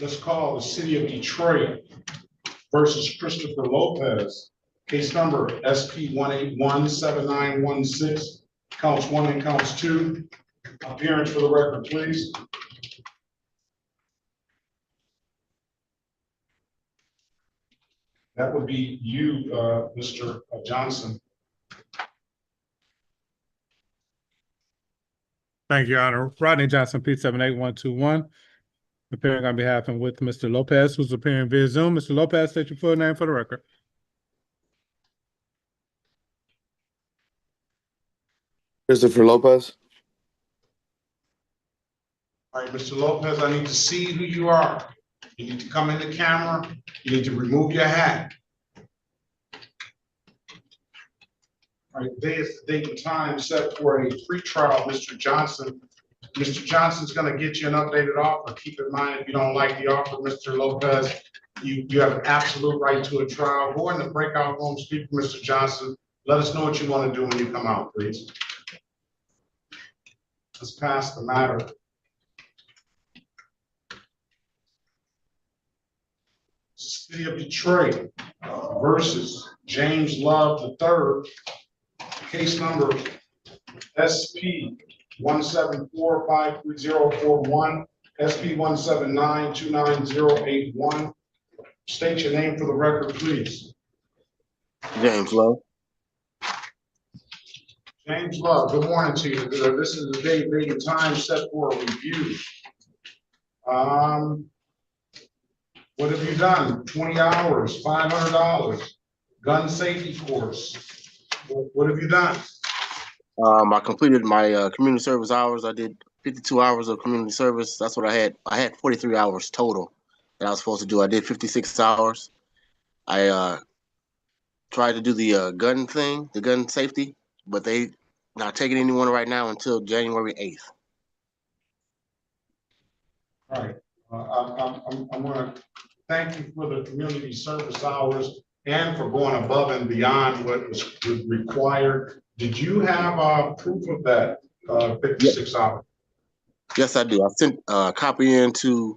Let's call the City of Detroit versus Christopher Lopez. Case number SP 1817916, counts 1 and counts 2. Appearance for the record, please. That would be you, Mr. Johnson. Thank you, Your Honor. Rodney Johnson, P78121, appearing on behalf and with Mr. Lopez, who's appearing via Zoom. Mr. Lopez, state your full name for the record. Christopher Lopez. All right, Mr. Lopez, I need to see who you are. You need to come in the camera. You need to remove your hat. All right, today is the date and time set for a pretrial, Mr. Johnson. Mr. Johnson's going to get you an updated offer. Keep in mind, if you don't like the offer, Mr. Lopez, you have an absolute right to a trial. Go in the breakout room, speak to Mr. Johnson. Let us know what you want to do when you come out, please. Let's pass the matter. City of Detroit versus James Love III, case number SP 174-53041, SP 179-29081. State your name for the record, please. James Love. James Love, good morning to you. This is the date and time set for a review. What have you done? 20 hours, $500, gun safety course. What have you done? I completed my community service hours. I did 52 hours of community service. That's what I had. I had 43 hours total that I was supposed to do. I did 56 hours. I tried to do the gun thing, the gun safety, but they not taking anyone right now until January 8th. All right. I'm going to thank you for the community service hours and for going above and beyond what was required. Did you have proof of that 56 hours? Yes, I do. I sent a copy in to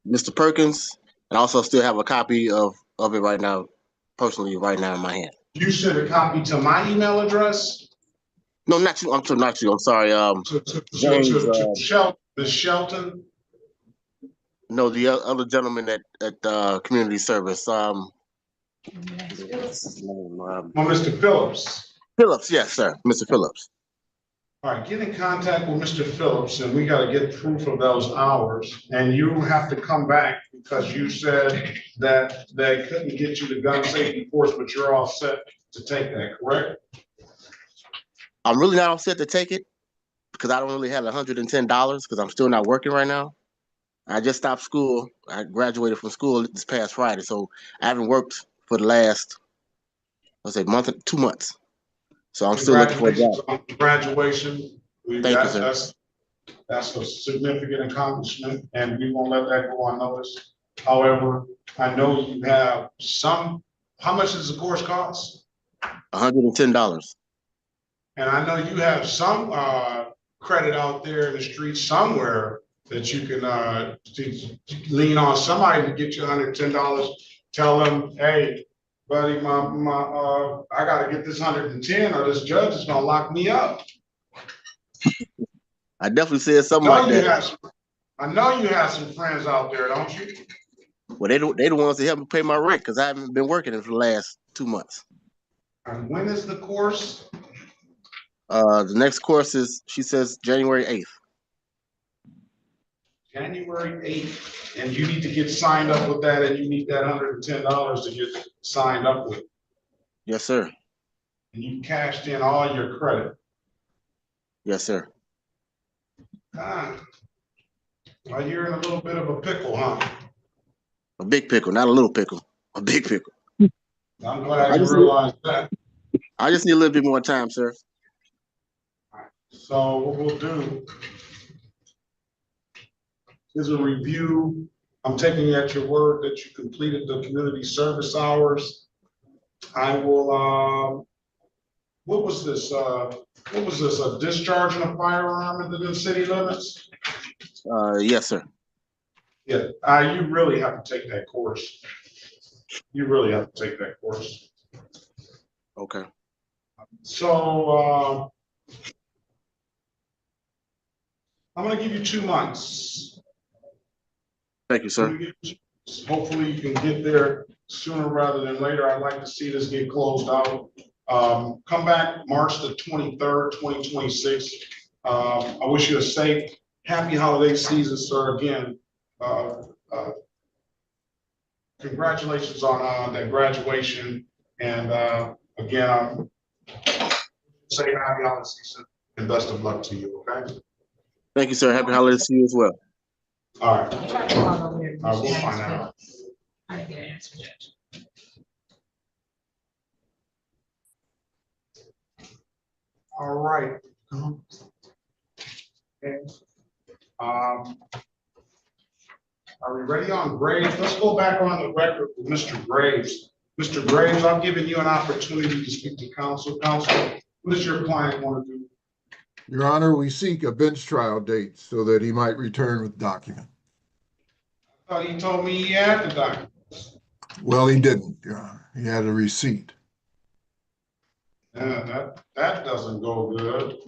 Mr. Perkins, and I also still have a copy of it right now, personally, right now in my hand. You sent a copy to my email address? No, not you. Not you. I'm sorry. To Ms. Shelton? No, the other gentleman at community service. Mr. Phillips. Phillips, yes, sir. Mr. Phillips. All right, get in contact with Mr. Phillips, and we got to get proof of those hours. And you have to come back because you said that they couldn't get you the gun safety course, but you're all set to take that, correct? I'm really not all set to take it because I don't really have $110 because I'm still not working right now. I just stopped school. I graduated from school this past Friday, so I haven't worked for the last, let's say, month, 2 months. So I'm still looking for a job. Graduation. Thank you, sir. That's a significant accomplishment, and we won't let that go unnoticed. However, I know you have some. How much does the course cost? $110. And I know you have some credit out there in the streets somewhere that you can lean on somebody to get you $110. Tell them, hey, buddy, I got to get this 110 or this judge is going to lock me up. I definitely said something like that. I know you have some friends out there, don't you? Well, they the ones that help me pay my rent because I haven't been working for the last 2 months. And when is the course? The next course is, she says, January 8th. January 8th, and you need to get signed up with that, and you need that $110 to get signed up with. Yes, sir. And you cashed in all your credit. Yes, sir. Well, you're in a little bit of a pickle, huh? A big pickle, not a little pickle. A big pickle. I'm glad you realized that. I just need a little bit more time, sir. All right. So what we'll do is a review. I'm taking you at your word that you completed the community service hours. I will, what was this? A discharge in a firearm into the city limits? Yes, sir. Yeah, you really have to take that course. You really have to take that course. Okay. So, I'm gonna give you 2 months. Thank you, sir. Hopefully you can get there sooner rather than later. I'd like to see this get closed out. Come back March the 23rd, 2026. I wish you a safe, happy holiday season, sir. Again, congratulations on that graduation. And again, say happy holiday season and best of luck to you, okay? Thank you, sir. Happy holidays to you as well. All right. We'll find out. I didn't get an answer, Judge. All right. Okay. Are we ready on Graves? Let's go back on the record with Mr. Graves. Mr. Graves, I'm giving you an opportunity to speak to counsel. Counsel, what does your client want to do? Your Honor, we seek a bench trial date so that he might return with document. I thought he told me he had the documents. Well, he didn't, Your Honor. He had a receipt. Yeah, that doesn't go good.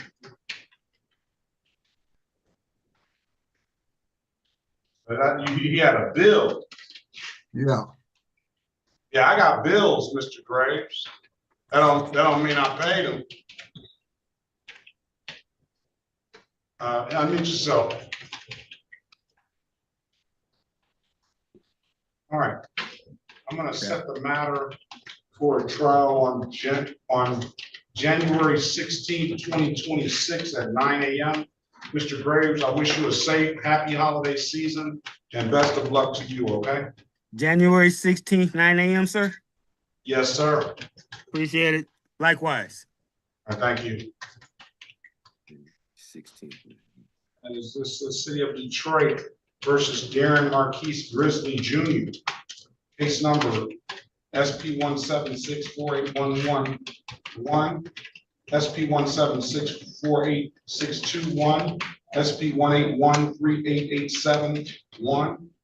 But he had a bill. Yeah. Yeah, I got bills, Mr. Graves. That don't mean I paid them. Unmute yourself. All right. I'm gonna set the matter for a trial on January 16th, 2026 at 9 a.m. Mr. Graves, I wish you a safe, happy holiday season and best of luck to you, okay? January 16th, 9 a.m., sir. Yes, sir. Appreciate it. Likewise. All right, thank you. 16th. And is this the city of Detroit versus Darren Marquise Grizzly Jr.? Case number SP 1764811, SP 1764862, SP 1813887,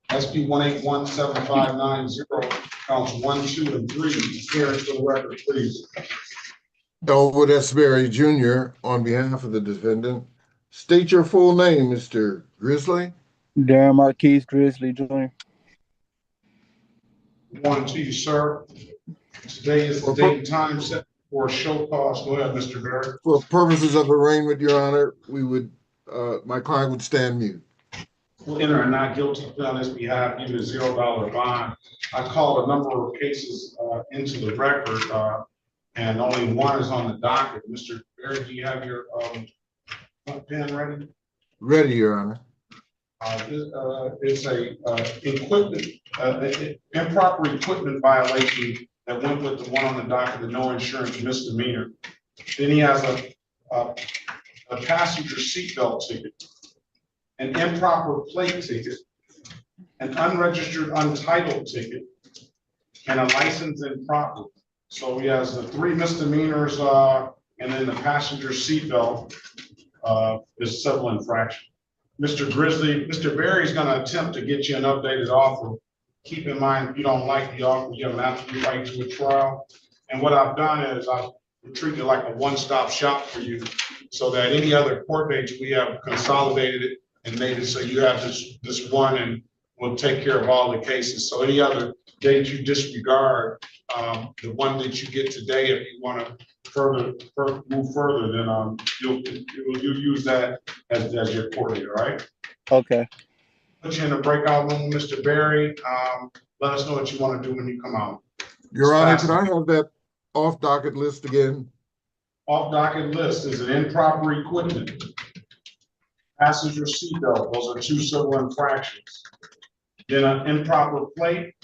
SP 1817590, counts 1, 2, and 3. Appearance for the record, please. Elwood S. Berry Jr. on behalf of the defendant. State your full name, Mr. Grizzly. Darren Marquise Grizzly Jr. One to you, sir. Today is the date and time set for a show cause. Go ahead, Mr. Barrett. For purposes of arraignment, Your Honor, we would, my client would stand mute. Will enter a not guilty plea on his behalf, give you a $0 bond. I called a number of cases into the record, and only one is on the docket. Mr. Barrett, do you have your pen ready? Ready, Your Honor. It's a improper equipment violation that went with the one on the docket, the no insurance misdemeanor. Then he has a passenger seatbelt ticket, an improper plate ticket, an unregistered untitled ticket, and a license improper. So he has the 3 misdemeanors, and then the passenger seatbelt is civil infraction. Mr. Grizzly, Mr. Berry's gonna attempt to get you an updated offer. Keep in mind, if you don't like the offer, you have an absolute right to a trial. And what I've done is I've treated it like a one-stop shop for you, so that any other court dates, we have consolidated it and made it so you have this one, and we'll take care of all the cases. So any other date you disregard, the one that you get today, if you want to move further, then you'll use that as your court date, all right? Okay. Put you in a breakout room, Mr. Berry. Let us know what you want to do when you come out. Your Honor, could I have that off docket list again? Off docket list is an improper equipment, passenger seatbelt, those are 2 civil infractions. Then an improper plate,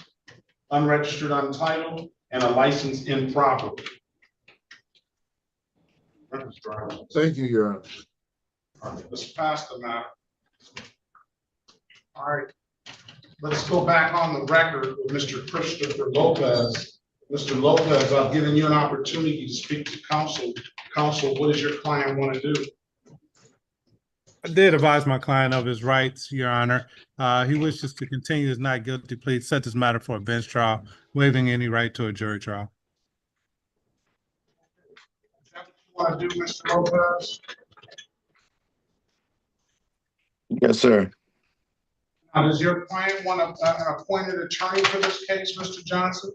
unregistered untitled, and a license improper. Thank you, Your Honor. All right, let's pass the matter. All right, let's go back on the record with Mr. Christopher Lopez. Mr. Lopez, I've given you an opportunity to speak to counsel. Counsel, what does your client want to do? I did advise my client of his rights, Your Honor. He wishes to continue his not guilty plea, set this matter for a bench trial, waiving any right to a jury trial. Want to do, Mr. Lopez? Yes, sir. Now, does your client want an appointed attorney for this case, Mr. Johnson?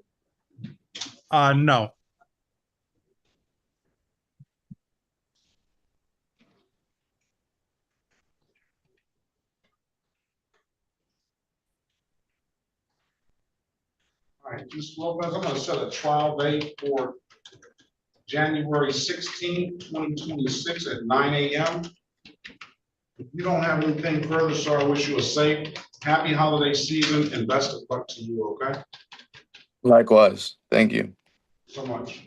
No. All right, Mr. Lopez, I'm gonna set a trial date for January 16th, 2026 at 9 a.m. If you don't have anything further, sir, I wish you a safe, happy holiday season and best of luck to you, okay? Likewise. Thank you. So much.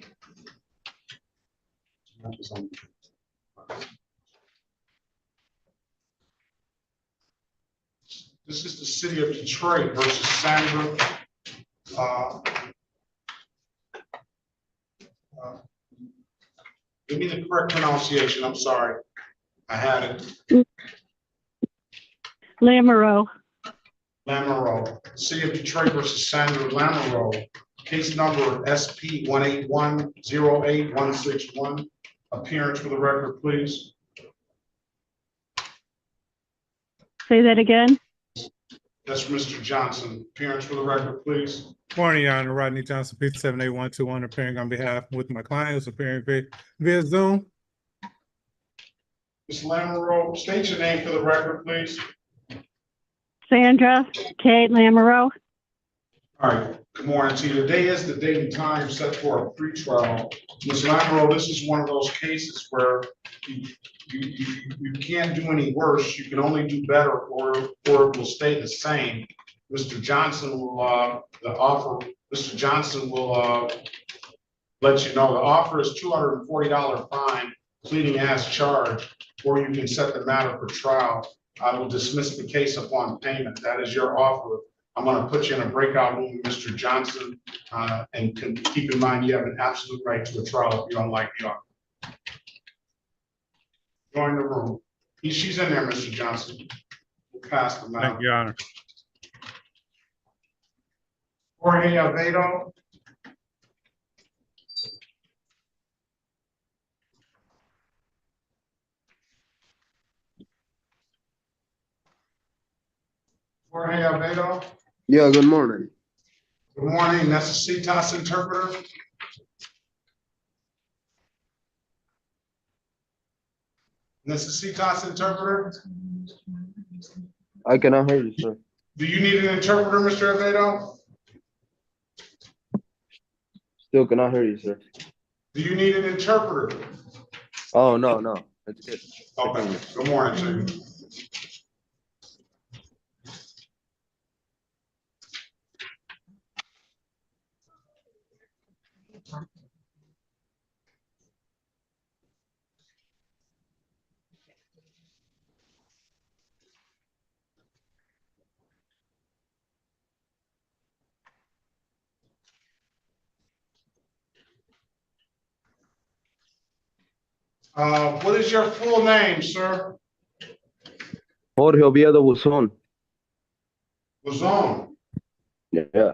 This is the city of Detroit versus Sandra. Give me the correct pronunciation, I'm sorry. I had it. Lamoureux. Lamoureux, City of Detroit versus Sandra Lamoureux, case number SP 1810861. Appearance for the record, please. Say that again. That's Mr. Johnson. Appearance for the record, please. Morning, Your Honor. Rodney Johnson, P 78121, appearing on behalf with my client, who's appearing via Zoom. Ms. Lamoureux, state your name for the record, please. Sandra K. Lamoureux. All right, good morning to you. Today is the date and time set for a pretrial. Ms. Lamoureux, this is one of those cases where you can't do any worse. You can only do better, or it will stay the same. Mr. Johnson will, Mr. Johnson will let you know the offer is $240 fine, pleading as charged, or you can set the matter for trial. I will dismiss the case upon payment. That is your offer. I'm going to put you in a breakout room with Mr. Johnson, and keep in mind you have an absolute right to a trial if you don't like the offer. Join the room. She's in there, Mr. Johnson. We'll pass the matter. Thank you, Your Honor. Jorge Avedo. Jorge Avedo. Yeah, good morning. Good morning. Necesitas interpreter. Necesitas interpreter. I cannot hear you, sir. Do you need an interpreter, Mr. Avedo? Still cannot hear you, sir. Do you need an interpreter? Oh, no. That's good. Okay. Good morning to you. What is your full name, sir? Jorge Oviedo Buzón. Lazone. Yeah.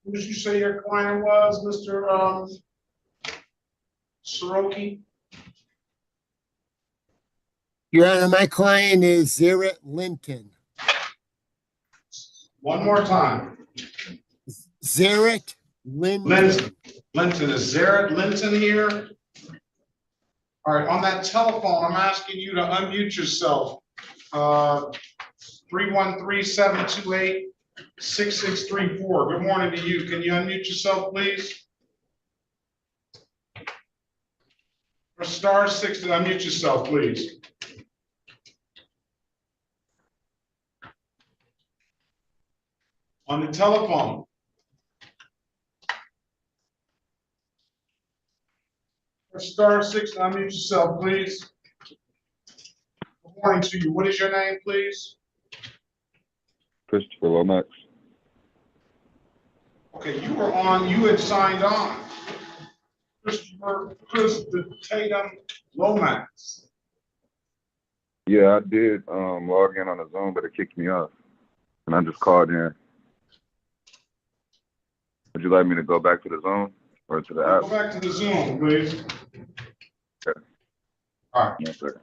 Who did you say your client was, Mr. Soroki? Your Honor, my client is Zaret Linton. One more time. Zaret Linton. Linton, is Zaret Linton here? All right, on that telephone, I'm asking you to unmute yourself. 313-728-6634. Good morning to you. Can you unmute yourself, please? Or *6 to unmute yourself, please. On the telephone. *6, unmute yourself, please. Good morning to you. What is your name, please? Christopher Lomax. Okay, you had signed on. Christopher Tatum Lomax. Yeah, I did log in on the Zoom, but it kicked me off. And I just called in. Would you like me to go back to the Zoom or to the app? Go back to the Zoom, please. Okay. All right. 1 second.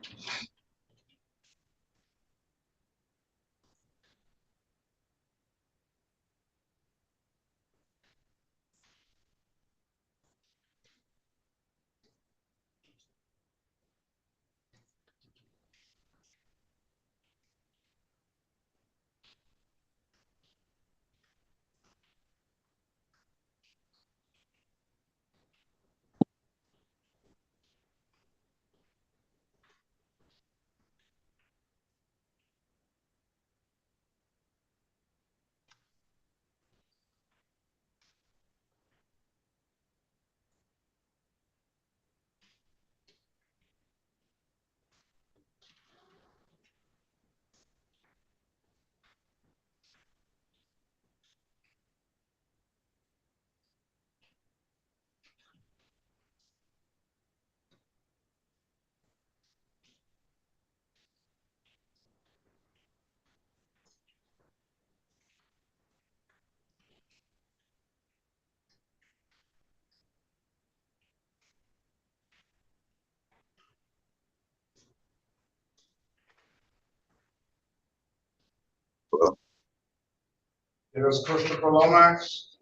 It is Christopher Lomax.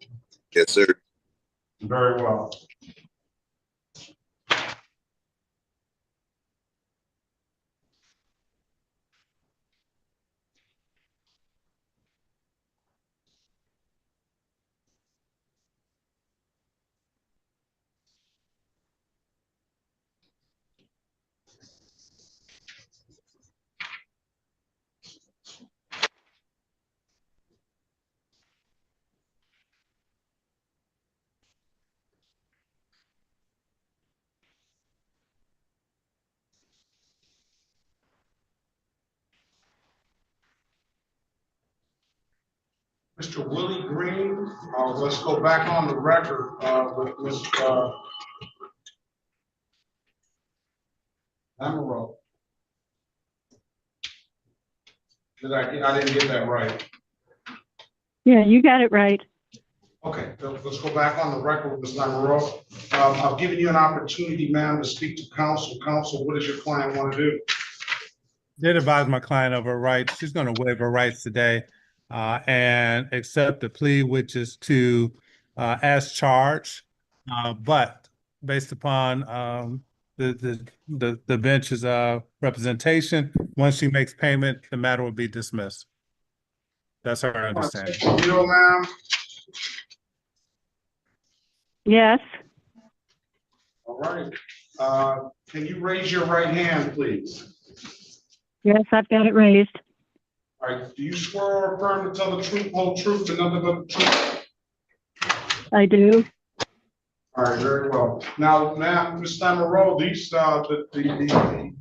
Yes, sir. Very well. Mr. Willie Green, let's go back on the record with Mr. Amaro. I didn't get that right. Yeah, you got it right. Okay, let's go back on the record with Ms. Amaro. I've given you an opportunity, ma'am, to speak to counsel. Counsel, what does your client want to do? Did advise my client of her rights. She's going to waive her rights today and accept the plea, which is to as charged. But based upon the bench's representation, once she makes payment, the matter will be dismissed. That's her understanding. You, ma'am? Yes, All right. Can you raise your right hand, please? yes, I've got it raised. All right. Do you swear or affirm to tell the truth, whole truth, and nothing but the truth? I do. All right, very well. Now, Ms. Amaro, these the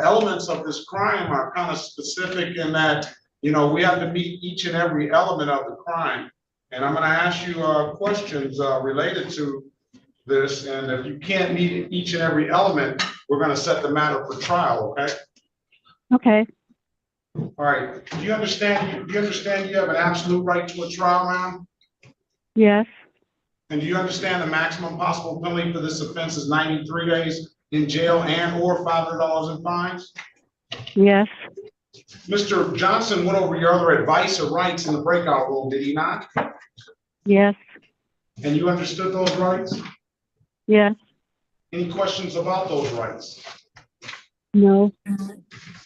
elements of this crime are kind of specific in that, you know, we have to meet each and every element of the crime. And I'm going to ask you questions related to this. And if you can't meet each and every element, we're going to set the matter for trial. Okay. Okay. All right. Do you understand? You have an absolute right to a trial, ma'am? Yes, And do you understand the maximum possible penalty for this offense is 93 days in jail and or $500 in fines? yes, Mr. Johnson went over your other advice or rights in the breakout room, did he not? yes, And you understood those rights? yes, Any questions about those rights? no,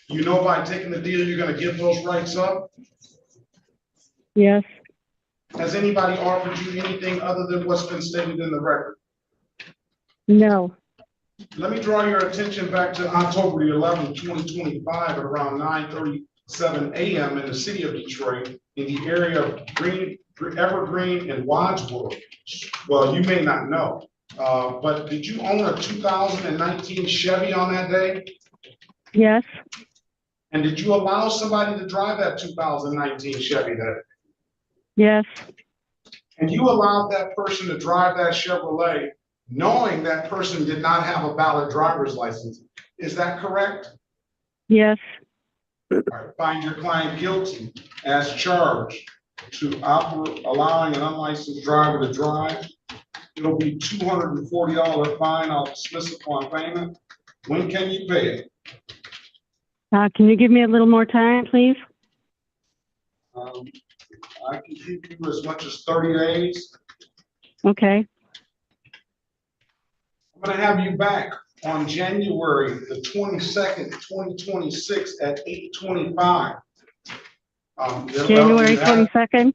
You know by taking the deal, you're going to give those rights up? yes, Has anybody offered you anything other than what's been stated in the record? no, Let me draw your attention back to October the 11th, 2025 at around 9:37 a.m. in the city of Detroit in the area of Evergreen and Wadsworth. Well, you may not know, but did you own a 2019 Chevy on that day? Yes. And did you allow somebody to drive that 2019 Chevy that day? Yes. And you allowed that person to drive that Chevrolet knowing that person did not have a valid driver's license. Is that correct? Yes. All right, find your client guilty as charged to allowing an unlicensed driver to drive. It'll be $240 fine. I'll dismiss upon payment. When can you pay it? Can you give me a little more time, please? I can give you as much as 30 days. Okay. I'm gonna have you back on January the 22nd, 2026 at 8:25. January 22nd?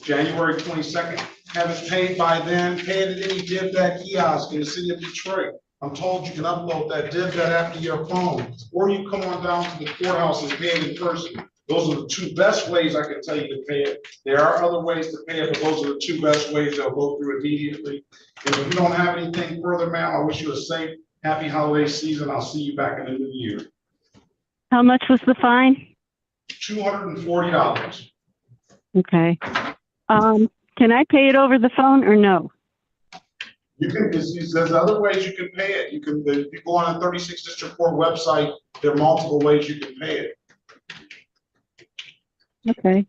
January 22nd. Have it paid by then. Pay it at any DivDat kiosk in the city of Detroit. I'm told you can upload that DivDat app to your phone, or you come on down to the courthouse and pay it in person. Those are the two best ways I can tell you to pay it. There are other ways to pay it, but those are the two best ways they'll go through immediately. And if you don't have anything further, ma'am, I wish you a safe, happy holiday season. I'll see you back in the new year. How much was the fine? $240. Okay. Can I pay it over the phone or no? You can, there's other ways you can pay it. You can, if you go on the 36th District Court website, there are multiple ways you can pay it. Okay.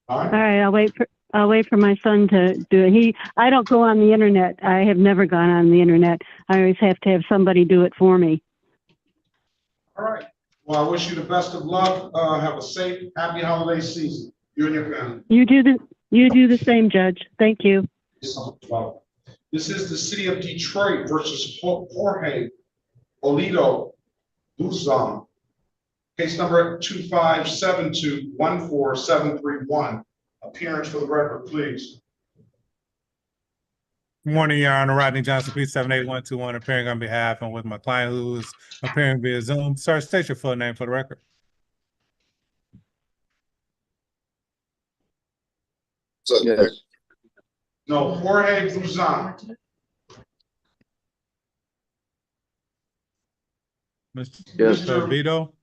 All right. All right. I'll wait for my son to do it. I don't go on the internet. I have never gone on the internet. I always have to have somebody do it for me. All right. Well, I wish you the best of luck. Have a safe, happy holiday season. You and your family. You do the same, Judge. Thank you. This is the city of Detroit versus Jorge Olido Buzon. Case number 2572-14731. Appearance for the record, please. Good morning, Your Honor. Rodney Johnson, P 78121, appearing on behalf and with my client who is appearing via Zoom. Sir, state your full name for the record. Yes. No, Jorge Buzon. Mr. Vito?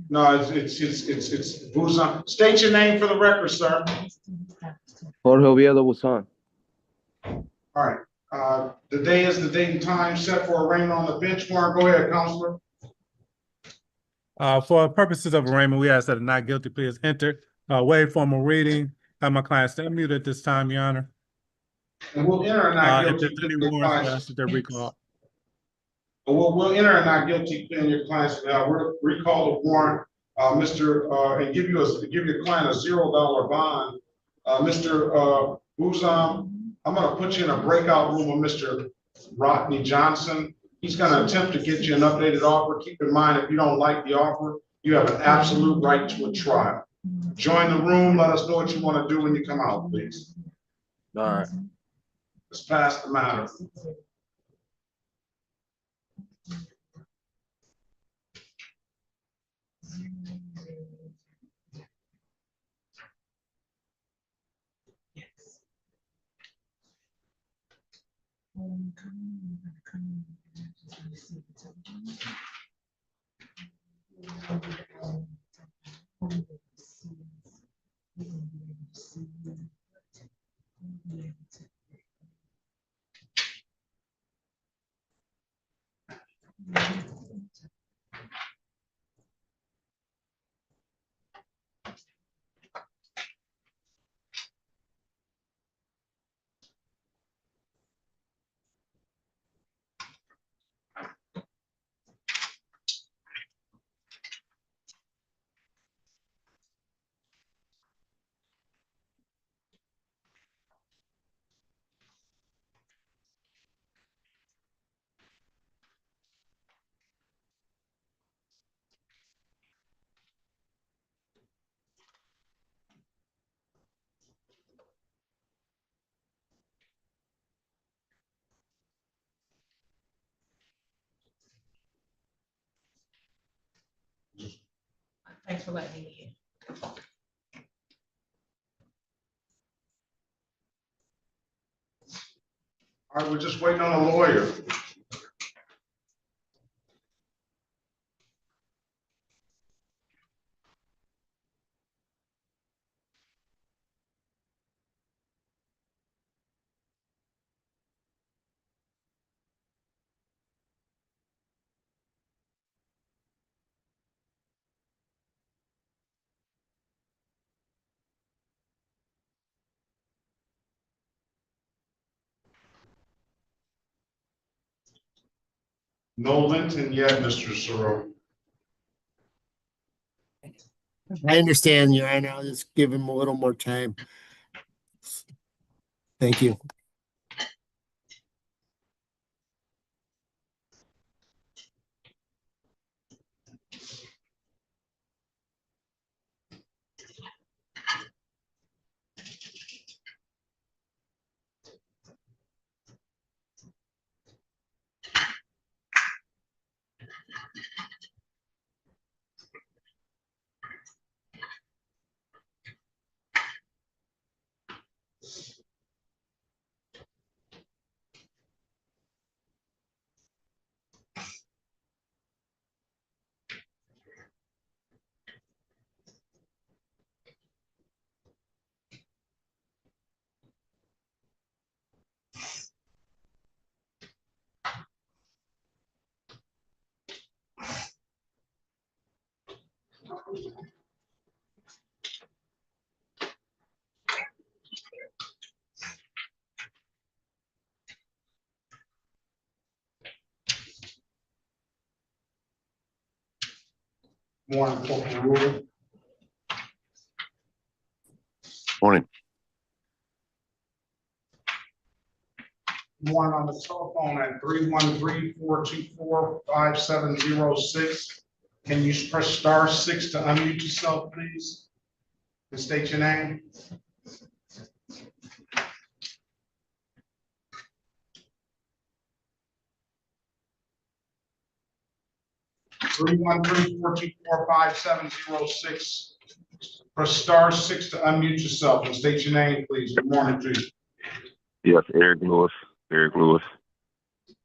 No, it's Buzon. State your name for the record, sir. Jorge Oviedo Buzon. All right. The day is the date and time set for arraignment on the bench warrant. Go ahead, Counselor. For purposes of arraignment, we ask that a not guilty plea is entered. Waive formal reading. Have my client stand mute at this time, Your Honor. And we'll enter a not If guilty there's plea. any warrants, we ask that they're recalled. We'll enter a not guilty plea in your client's. We'll recall the warrant, and give your client a $0 bond. Mr. Buzon, I'm going to put you in a breakout room with Mr. Rodney Johnson. He's going to attempt to get you an updated offer. Keep in mind, if you don't like the offer, you have an absolute right to a trial. Join the room. Let us know what you want to do when you come out, please. All right. Let's pass the matter. Thanks for letting me in. All right, we're just waiting on a lawyer. No Linton yet, Mr. Searle. I understand you. I know. Just give him a little more time. Thank you. Morning, Corporal Rule. Morning. One on the telephone at 313-424-5706. Can you press *6 to unmute yourself, please? And state your name. Three one three 424-5706. Press *6 to unmute yourself and state your name, please. Good morning to you. Yes, Eric Lewis. Eric Lewis.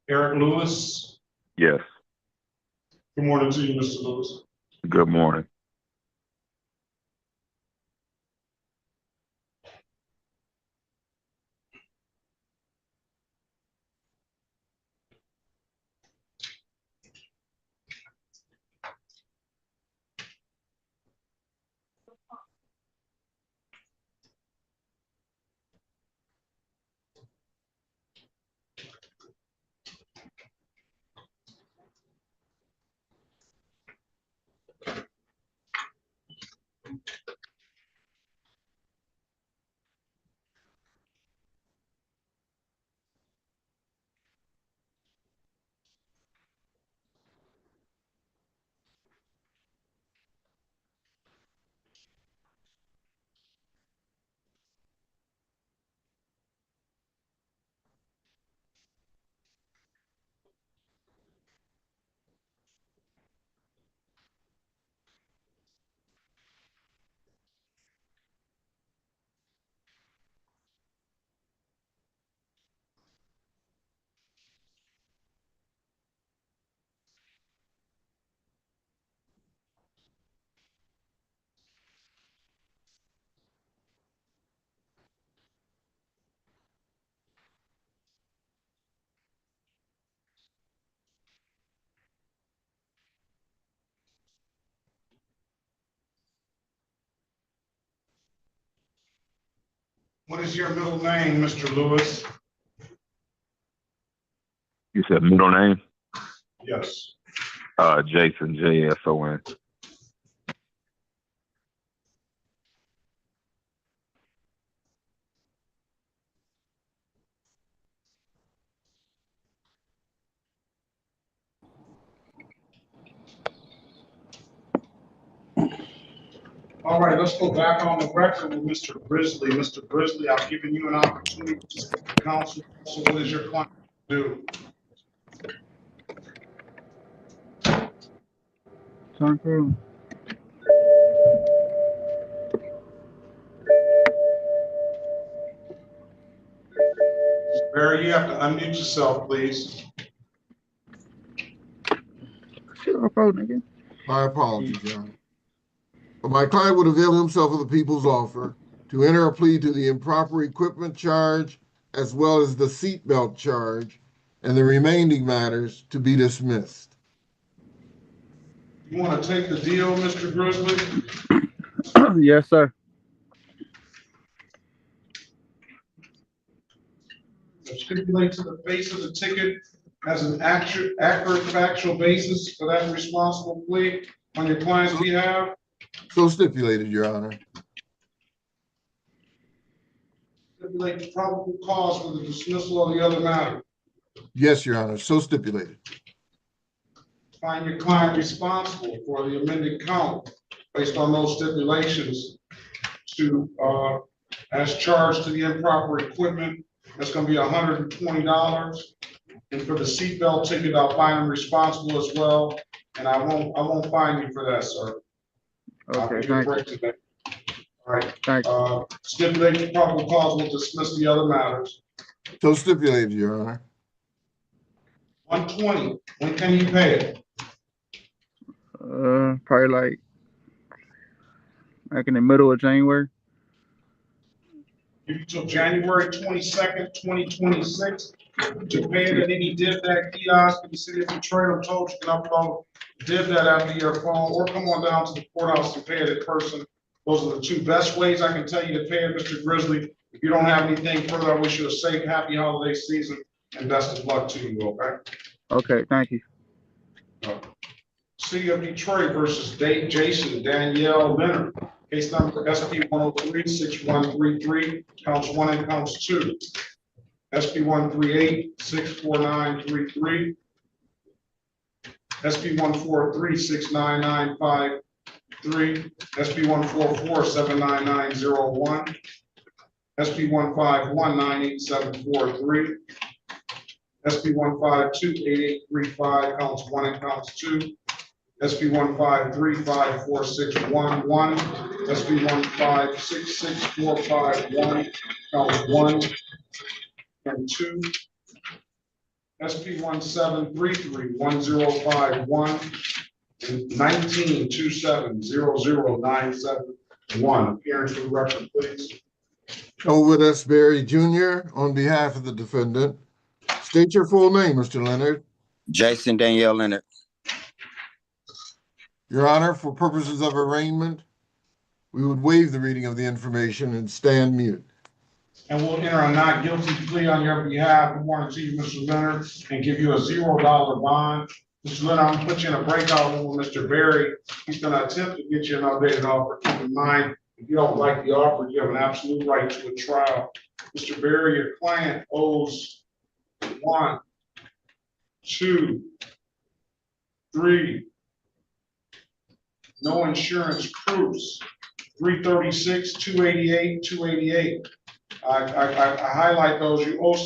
Eric Lewis. Yes. Good morning to you, Mr. Lewis. Good morning. What is your middle name, Mr. Lewis? You said middle name? Yes. Jason, Jason. All right, let's go back on the record with Mr. Grizzly. Mr. Grizzly, I've given you an opportunity to speak to counsel. So what does your client do? Courtroom. Barry, you have to unmute yourself, please. My apologies, Your Honor. But my client would avail himself of the people's offer to enter a plea to the improper equipment charge as well as the seatbelt charge and the remaining matters to be dismissed. You want to take the deal, Mr. Grizzly? Yes, sir. Stipulate to the face of the ticket as an accurate factual basis for that responsible plea on your client's behalf. So stipulated, Your Honor. Stipulate the probable cause for the dismissal of the other matter. Yes, Your Honor, so stipulated. Find your client responsible for the amended count based on those stipulations to, as charged to the improper equipment. That's going to be $120. And for the seatbelt ticket, I'll find him responsible as well. And I won't fine you for that, sir. Okay, thank you. All right. Thank you. Stipulate the probable cause will dismiss the other matters. So stipulated, Your Honor. 120. When can you pay it? Probably like in the middle of January. Give you till January 22nd, 2026 to pay it at any DivDat kiosk in the city of Detroit. I'm told you can upload DivDat after your phone or come on down to the courthouse and pay it in person. Those are the two best ways I can tell you to pay it, Mr. Grizzly. If you don't have anything further, I wish you a safe, happy holiday season and best of luck to you, okay? Okay, thank you. City of Detroit versus Jason Danielle Leonard. Case number SP 103-6133, counts 1 and counts 2. SP 138-64933. SP 143-69953. SP 144-79901. SP 151-98743. SP 152-8835, counts 1 and counts 2. SP 153-54611. SP 1566451, counts 1 and 2. SP 1733-1051 and 1927-00971. Appearance for the record, please. Elwood S. Berry Jr. on behalf of the defendant. State your full name, Mr. Leonard. Jason Danielle Leonard. Your Honor, for purposes of arraignment, we would waive the reading of the information and stand mute. And we'll enter a not guilty plea on your behalf. We want to see you, Mr. Leonard, and give you a $0 bond. Mr. Leonard, I'm gonna put you in a breakout room with Mr. Berry. He's gonna attempt to get you an updated offer. Keep in mind, if you don't like the offer, you have an absolute right to a trial. Mr. Berry, your client owes 1, 2, 3. No insurance proofs. 336, 288, 288. I highlight those. You owe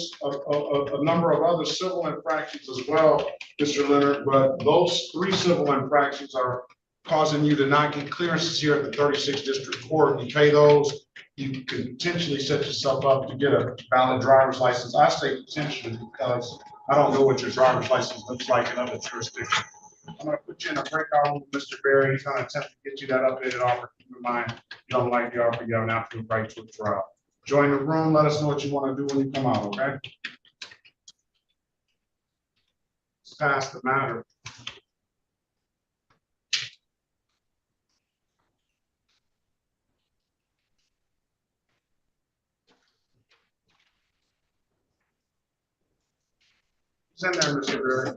a number of other civil infractions as well, Mr. Leonard, but those 3 civil infractions are causing you to not get clearances here at the 36th District Court. You pay those, you could potentially set yourself up to get a valid driver's license. I say potentially because I don't know what your driver's license looks like in other jurisdictions. I'm gonna put you in a breakout room with Mr. Berry. He's gonna attempt to get you that updated offer. Keep in mind, if you don't like the offer, you have an absolute right to a trial. Join the room. Let us know what you want to do when you come out, okay? Let's pass the matter. It's in there, Mr. Berry.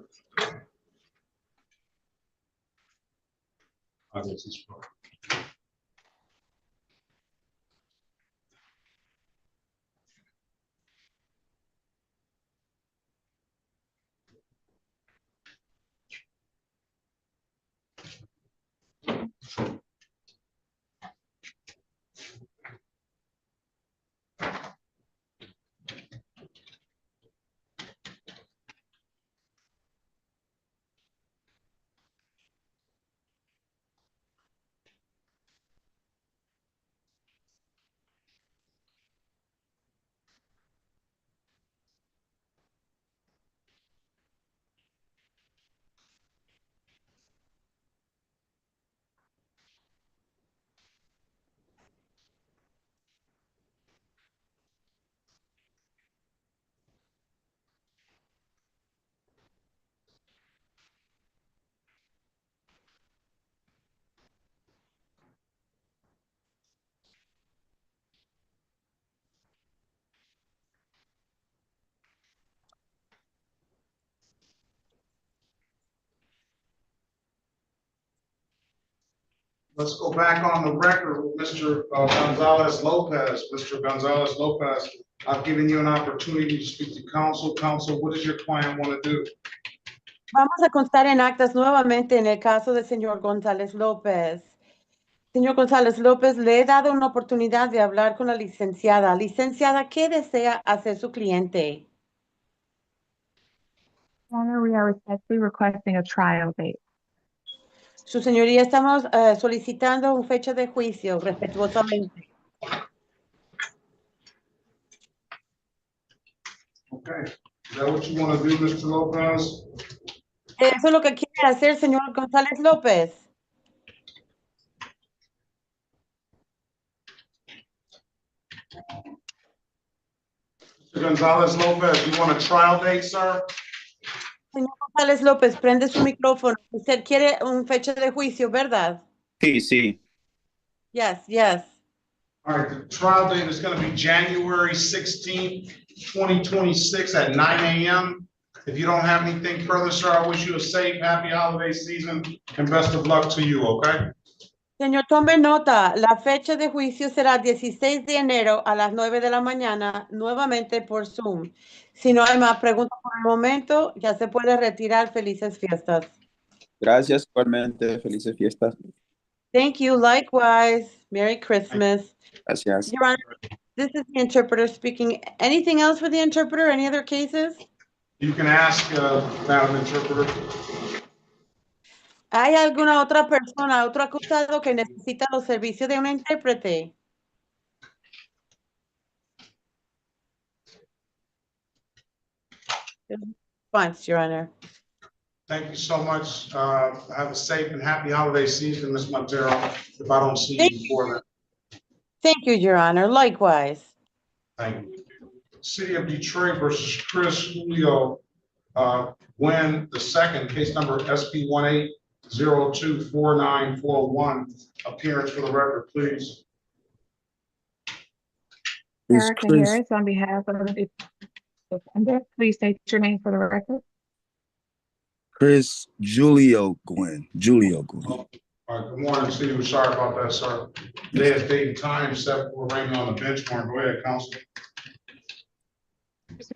I guess he's fine. Let's go back on the record with Mr. Gonzalez Lopez. Mr. Gonzalez Lopez, I've given you an opportunity to speak to counsel. Counsel, what does your client want to do? Vamos a constar en actas nuevamente en el caso del señor González López. Señor González López, le he dado una oportunidad de hablar con la licenciada. Licenciada, ¿qué desea hacer su cliente? Honor, we are respectfully requesting a trial date. Su señoría, estamos solicitando una fecha de juicio respetuosamente. Okay, is that what you want to do, Mr. Lopez? Eso es lo que quiere hacer, señor González López. Mr. Gonzalez Lopez, you want a trial date, sir? Señor González López, prende su micrófono. Usted quiere una fecha de juicio, ¿verdad? Sí, sí. Yes, yes. All right, the trial date is going to be January 16th, 2026 at 9 a.m. If you don't have anything further, sir, I wish you a safe, happy holiday season and best of luck to you, okay? Señor, tome nota. La fecha de juicio será 16 de enero a las 9 de la mañana, nuevamente por Zoom. Si no hay más preguntas por el momento, ya se puede retirar. Felices fiestas. Gracias, igualmente. Felices fiestas. Thank you. Likewise. Merry Christmas. Gracias. Your Honor, this is the interpreter speaking. Anything else for the interpreter? Any other cases? You can ask, Madam Interpreter. ¿Hay alguna otra persona, otro acusado que necesita los servicios de un intérprete? Once, Your Honor. Thank you so much. Have a safe and happy holiday season, Ms. Montero, if I don't see you before then. Thank you, Your Honor. Likewise. Thank you. City of Detroit versus Chris Julio Nguyen II, case number SP 18024941. Appearance for the record, please. Erica Harris, on behalf of the defendant, please state your name for the record. Chris Julio Nguyen. Julio Nguyen. All right, good morning, Steve. We're sorry about that, sir. Today is date and time set for arraignment on the bench warrant. Go ahead, counsel.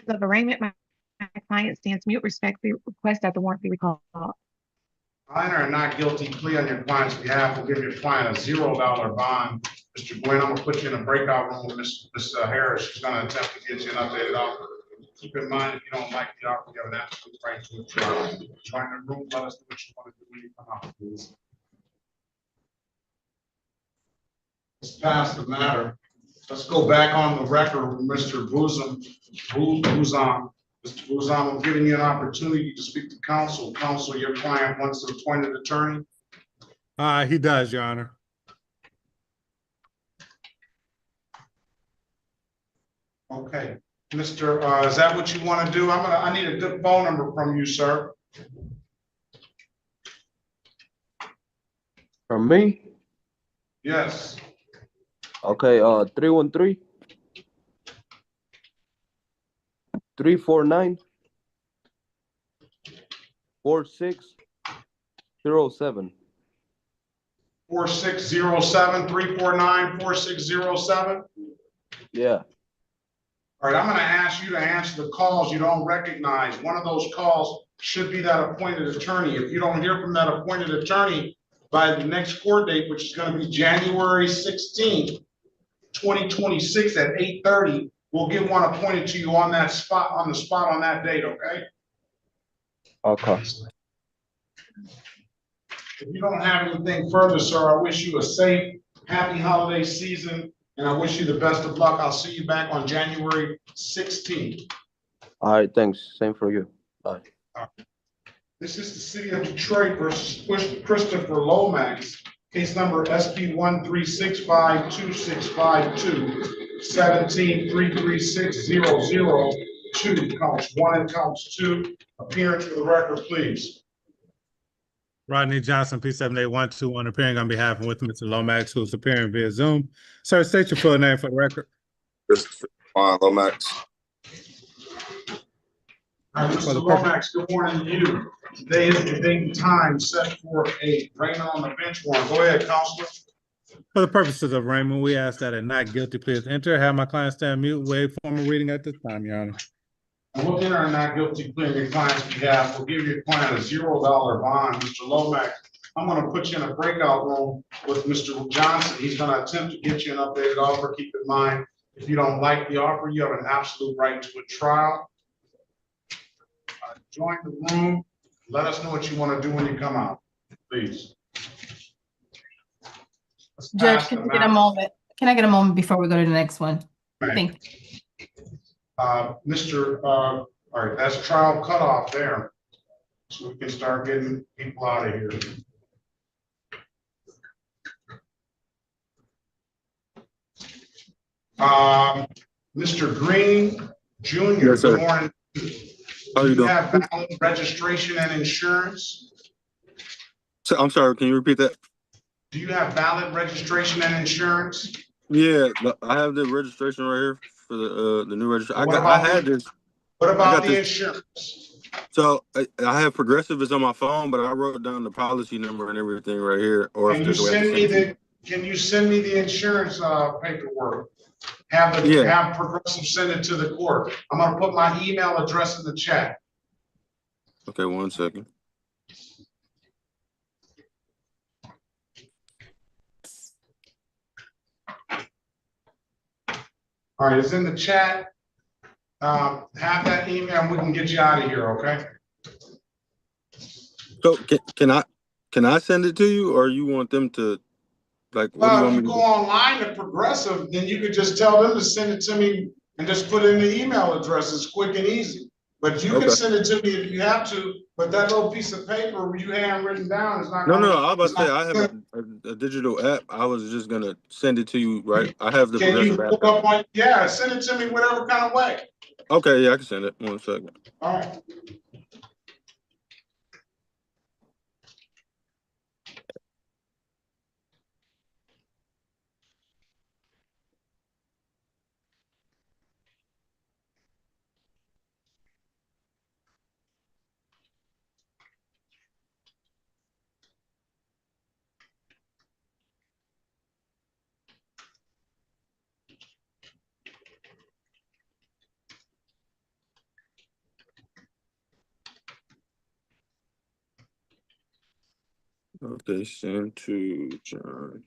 Of arraignment, my client stands mute. Respectfully request that the warrant be recalled. I enter a not guilty plea on your client's behalf. We'll give your client a $0 bond. Mr. Nguyen, I'm gonna put you in a breakout room with Ms. Harris. She's gonna attempt to get you an updated offer. Keep in mind, if you don't like the offer, you have an absolute right to withdraw. Join the room, let us know what you want to do when you come out, please. Let's pass the matter. Let's go back on the record with Mr. Boozum. Mr. Boozum, I'm giving you an opportunity to speak to counsel. Counsel, your client wants an appointed attorney. He does, Your Honor. Okay, Mr. Is that what you want to do? I need a good phone number from you, sir. From me? Yes. Okay, 313 349 4607. 4607 349 4607. Yeah. All right, I'm going to ask you to answer the calls you don't recognize. One of those calls should be that appointed attorney. If you don't hear from that appointed attorney by the next court date, which is going to be January 16th, 2026 at 8:30, we'll get one appointed to you on that spot, on that date, okay? Okay. If you don't have anything further, sir, I wish you a safe, happy holiday season, and I wish you the best of luck. I'll see you back on January 16th. All right, thanks. Same for you. Bye. This is the City of Detroit versus Christopher Lomax, case number SP 136526522, 17-336-002, counts 1 and counts 2. Appearance for the record, please. Rodney Johnson, P78121, appearing on behalf and with Mr. Lomax, who's appearing via Zoom. Sir, state your full name for the record. Christopher Lomax. All right, For Mr. the purpose, Lomax, good morning to you. Today is the date and time set for a arraignment on the bench warrant. Go ahead, Counselor. for the purposes of arraignment, we ask that a not guilty plea is entered. Have my client stand mute, waive formal reading at this time, Your Honor. And we'll enter a not guilty plea on your client's behalf. We'll give your client a $0 bond. Mr. Lomax, I'm gonna put you in a breakout room with Mr. Johnson. He's gonna attempt to get you an updated offer. Keep in mind, if you don't like the offer, you have an absolute right to a trial. Join the room. Let us know what you want to do when you come out, please. Let's Judge, pass can the I get a map. moment? Can I get a moment before we go to the next one? Right. Thank you. All right, that's trial cutoff there. So we can start getting people out of here. Mr. Green Jr., Yes, sir. good morning. How Do you you doing? have valid registration and insurance? So, I'm sorry, can you repeat that? Do you have valid registration and insurance? Yeah, I have the registration right here for the new registration. What I about had this. What I about got the this. insurance? So I have Progressive is on my phone, but I wrote down the policy number and everything right here. Or if Can you there's a way I can send me send it to you. can you send me the insurance paperwork? Have Progressive send it to the court. I'm gonna put my email address in the chat. Okay, 1 second. All right, it's in the chat. Have that email and we can get you out of here, okay? So can I send it to you, or you want them to, like, what do you If want you me to go do? online to Progressive, then you could just tell them to send it to me and just put in the email address. It's quick and easy. But you can Okay. send it to me if you have to, but that little piece of paper you handwritten down is not No, gonna. I was it's about to say not I have a digital app. I was just gonna send it to you, right? I have the Can you Progressive pull app. up on, yeah, send it to me whatever kind of way. Okay, yeah, I can send it. 1 second. All right. Okay, send to John.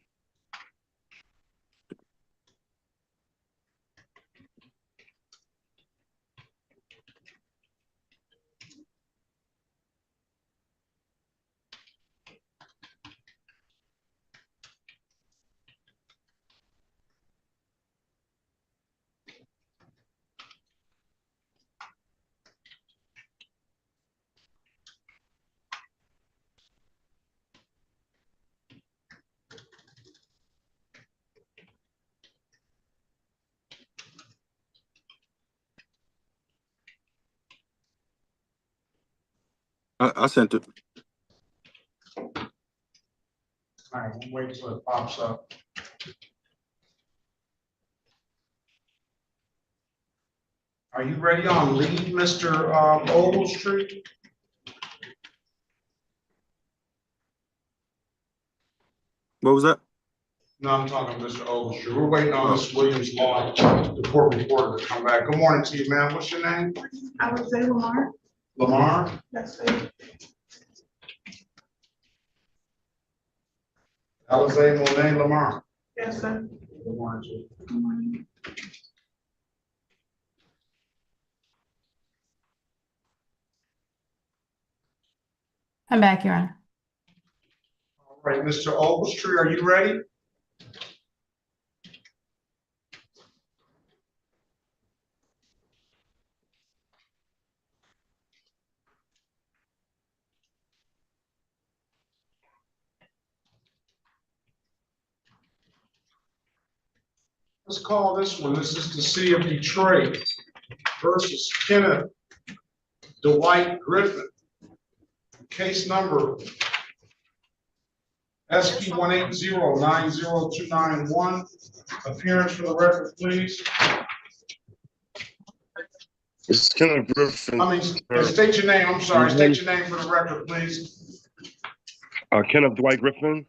I sent it. All right, we'll wait till it pops up. Are you ready on lead, Mr. Ogletree? What was that? No, I'm talking to Mr. Ogletree. We're waiting on Ms. Williams Law, the court reporter, to come back. Good morning to you, ma'am. What's your name? I would say Lamar. Lamar? That's it. Alize Monet Lamar. Yes, sir. Good morning to you. Good morning. I'm back, Your Honor. All right, Mr. Ogletree, are you ready? Let's call this one. This is the City of Detroit versus Kenneth Dwight Griffin. Case number SP 180-90291. Appearance for the record, please. It's Kenneth Griffin. I mean, state your name, I'm sorry, state your name for the record, please. Kenneth Dwight Griffin.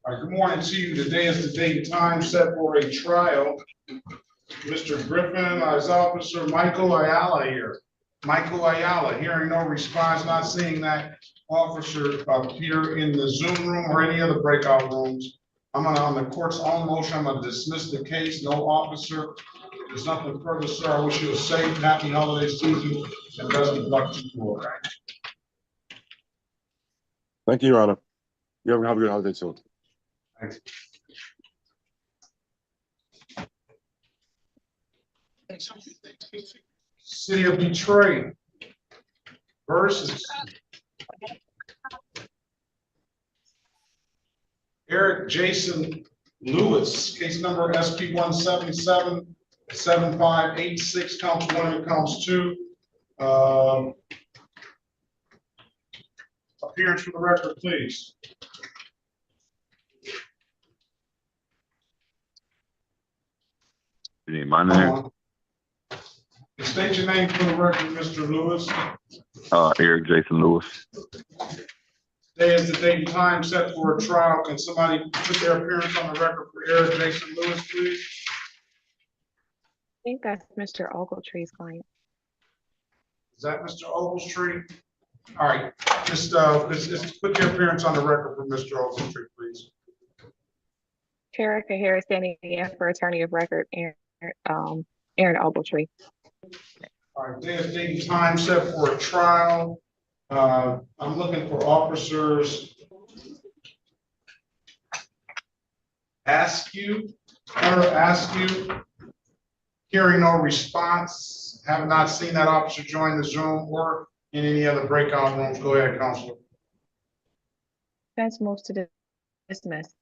All right, good morning to you. Today is the date and time set for a trial. Mr. Griffin, is Officer Michael Ayala here. Michael Ayala, hearing no response, not seeing that officer appear in the Zoom room or any other breakout rooms. I'm gonna, on the court's own motion, I'm gonna dismiss the case. No officer. There's nothing further, sir. I wish you a safe, happy holiday season and best of luck to you all. Right. Thank you, Your Honor. You have a good holiday too. Thanks. City of Detroit versus Eric Jason Lewis, case number SP 177-7586, counts 1 and counts 2. Appearance for the record, please. You need my name? State your name for the record, Mr. Lewis. Eric Jason Lewis. Today is the date and time set for a trial. Can somebody put their appearance on the record for Eric Jason Lewis, please? I think that's Mr. Ogletree's client. Is that Mr. Ogletree? All right, just put your appearance on the record for Mr. Ogletree, please. Terica Harris standing in for attorney of record, Aaron Ogletree. All right, today is date and time set for a trial. I'm looking for officers Askew, hearing no response. Have not seen that officer join the Zoom or in any other breakout rooms. Go ahead, Counselor. Defense moves to dismiss.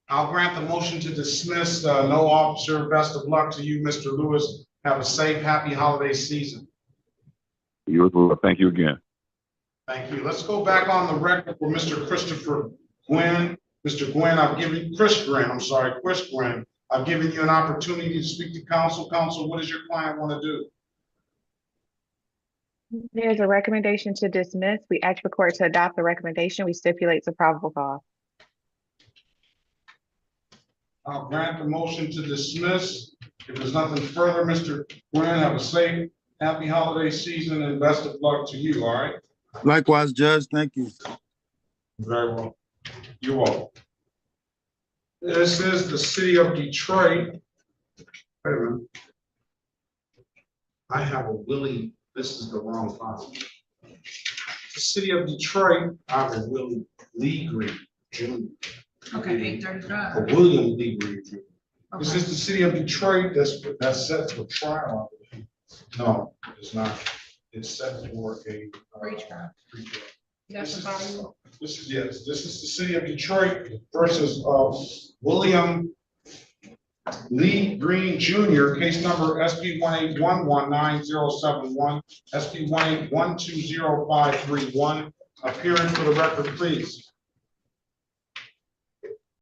I'll grant the motion to dismiss. No officer. Best of luck to you, Mr. Lewis. Have a safe, happy holiday season. You as well. Thank you again. Thank you. Let's go back on the record for Mr. Christopher Gwynn. Mr. Gwynn, Chris Gwynn, I've given you an opportunity to speak to counsel. Counsel, what does your client want to do? There's a recommendation to dismiss. We ask the court to adopt the recommendation. We stipulate the probable cause. I'll grant the motion to dismiss. If there's nothing further, Mr. Gwynn, have a safe, happy holiday season and best of luck to you, all right? Likewise, Judge. Thank you. Very well. You're welcome. This is the city of Detroit. Wait a minute. I have a Willie. This is the wrong file. The city of Detroit. I have a Willie Lee Green Jr. Okay, 8:35. A William Lee Green Jr. This is the city of Detroit. That's set for trial. No, it's not. It's set for a Pre-trial. pre-trial. That's the bottom. This is the city of Detroit versus William Lee Green Jr., case number SP 18119-071, SP 18120-531. Appearance for the record, please.